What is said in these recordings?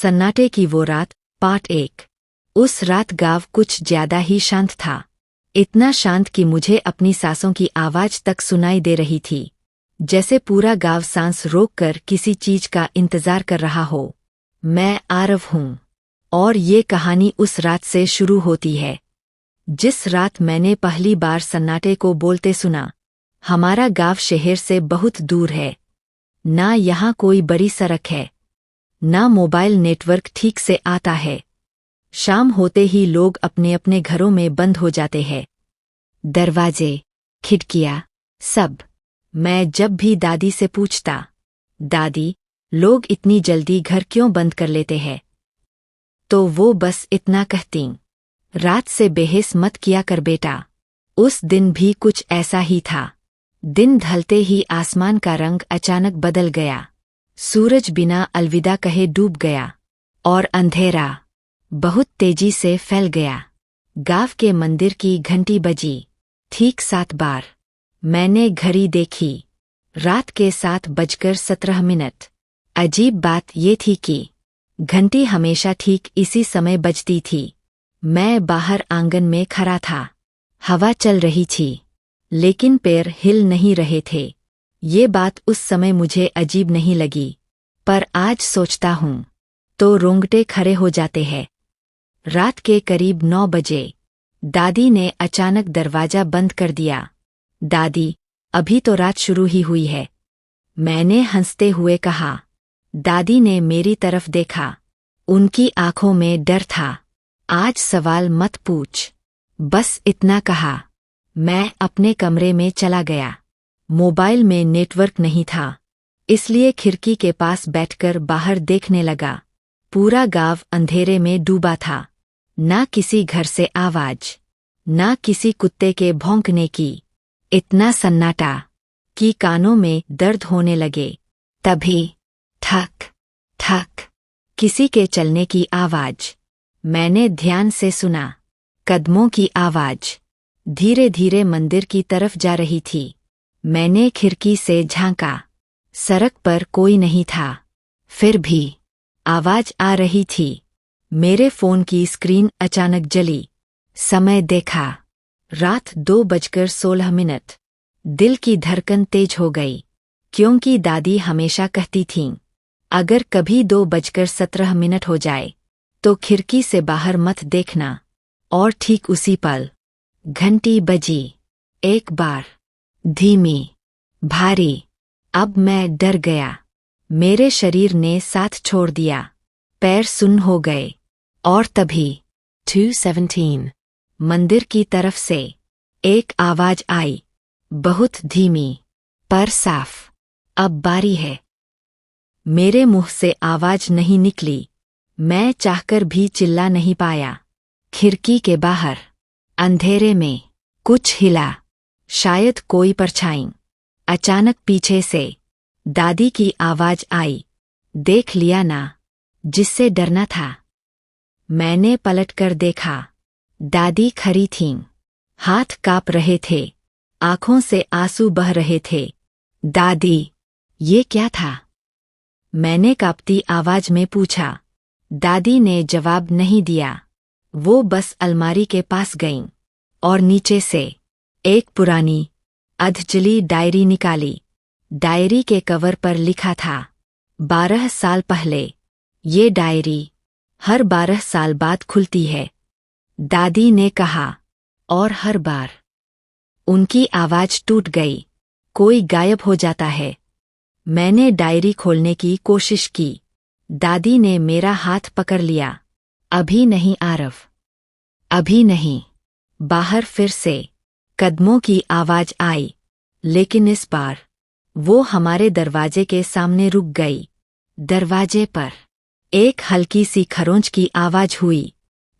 सन्नाटे की वो रात, पार्ट 1। उस रात गाँव कुछ ज्यादा ही शांत था। इतना शांत कि मुझे अपनी सांसों की आवाज तक सुनाई दे रही थी, जैसे पूरा गाँव सांस रोककर किसी चीज का इंतजार कर रहा हो। मैं आरव हूँ, और ये कहानी उस रात से शुरू होती है जिस रात मैंने पहली बार सन्नाटे को बोलते सुना। हमारा गाँव शहर से बहुत दूर है। ना यहाँ कोई बड़ी सड़क है, ना मोबाइल नेटवर्क ठीक से आता है। शाम होते ही लोग अपने अपने घरों में बंद हो जाते हैं। दरवाजे, खिड़कियां, सब। मैं जब भी दादी से पूछता, दादी, लोग इतनी जल्दी घर क्यों बंद कर लेते हैं, तो वो बस इतना कहती, रात से बहस मत किया कर बेटा। उस दिन भी कुछ ऐसा ही था। दिन ढलते ही आसमान का रंग अचानक बदल गया। सूरज बिना अलविदा कहे डूब गया, और अंधेरा बहुत तेजी से फैल गया। गाँव के मंदिर की घंटी बजी, ठीक 7 बार। मैंने घड़ी देखी, रात के 7:17। अजीब बात ये थी कि घंटी हमेशा ठीक इसी समय बजती थी। मैं बाहर आंगन में खड़ा था। हवा चल रही थी, लेकिन पैर हिल नहीं रहे थे। ये बात उस समय मुझे अजीब नहीं लगी, पर आज सोचता हूँ तो रोंगटे खड़े हो जाते हैं। रात के करीब 9 बजे दादी ने अचानक दरवाजा बंद कर दिया। दादी, अभी तो रात शुरू ही हुई है, मैंने हंसते हुए कहा। दादी ने मेरी तरफ देखा, उनकी आंखों में डर था। आज सवाल मत पूछ, बस इतना कहा। मैं अपने कमरे में चला गया। मोबाइल में नेटवर्क नहीं था, इसलिए खिड़की के पास बैठकर बाहर देखने लगा। पूरा गाँव अंधेरे में डूबा था। ना किसी घर से आवाज, ना किसी कुत्ते के भौंकने की। इतना सन्नाटा कि कानों में दर्द होने लगे। तभी ठक ठक किसी के चलने की आवाज। मैंने ध्यान से सुना। कदमों की आवाज धीरे धीरे मंदिर की तरफ जा रही थी। मैंने खिड़की से झांका। सड़क पर कोई नहीं था, फिर भी आवाज आ रही थी। मेरे फोन की स्क्रीन अचानक जली। समय देखा, रात 2:16। दिल की धड़कन तेज हो गई, क्योंकि दादी हमेशा कहती थीं, अगर कभी 2:17 हो जाए तो खिड़की से बाहर मत देखना। और ठीक उसी पल घंटी बजी। एक बार, धीमी, भारी। अब मैं डर गया। मेरे शरीर ने साथ छोड़ दिया, पैर सुन्न हो गए। और तभी 2:17 मंदिर की तरफ से एक आवाज आई, बहुत धीमी पर साफ। अब बारी है। मेरे मुंह से आवाज नहीं निकली। मैं चाहकर भी चिल्ला नहीं पाया। खिड़की के बाहर अंधेरे में कुछ हिला, शायद कोई परछाई। अचानक पीछे से दादी की आवाज आई, देख लिया ना, जिससे डरना था। मैंने पलटकर देखा। दादी खड़ी थीं, हाथ कांप रहे थे, आंखों से आंसू बह रहे थे। दादी, ये क्या था? मैंने कांपती आवाज में पूछा। दादी ने जवाब नहीं दिया। वो बस अलमारी के पास गईं और नीचे से एक पुरानी अधजली डायरी निकाली। डायरी के कवर पर लिखा था, 12 साल पहले। ये डायरी हर 12 साल बाद खुलती है, दादी ने कहा। और हर बार उनकी आवाज टूट गई, कोई गायब हो जाता है। मैंने डायरी खोलने की कोशिश की। दादी ने मेरा हाथ पकड़ लिया। अभी नहीं आरव, अभी नहीं। बाहर फिर से कदमों की आवाज आई, लेकिन इस बार वो हमारे दरवाजे के सामने रुक गई। दरवाजे पर एक हल्की सी खरोंच की आवाज हुई,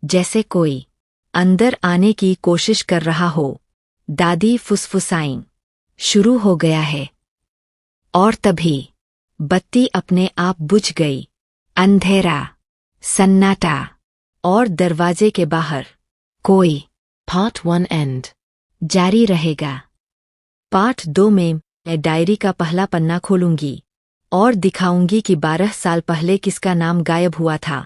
जैसे कोई अंदर आने की कोशिश कर रहा हो। दादी फुसफुसाईं, शुरू हो गया है। और तभी बत्ती अपने आप बुझ गई। अंधेरा, सन्नाटा, और दरवाजे के बाहर कोई। पार्ट 1 एंड जारी रहेगा। पार्ट 2 में मैं डायरी का पहला पन्ना खोलूंगी। और दिखाऊंगी कि 12 साल पहले किसका नाम गायब हुआ था।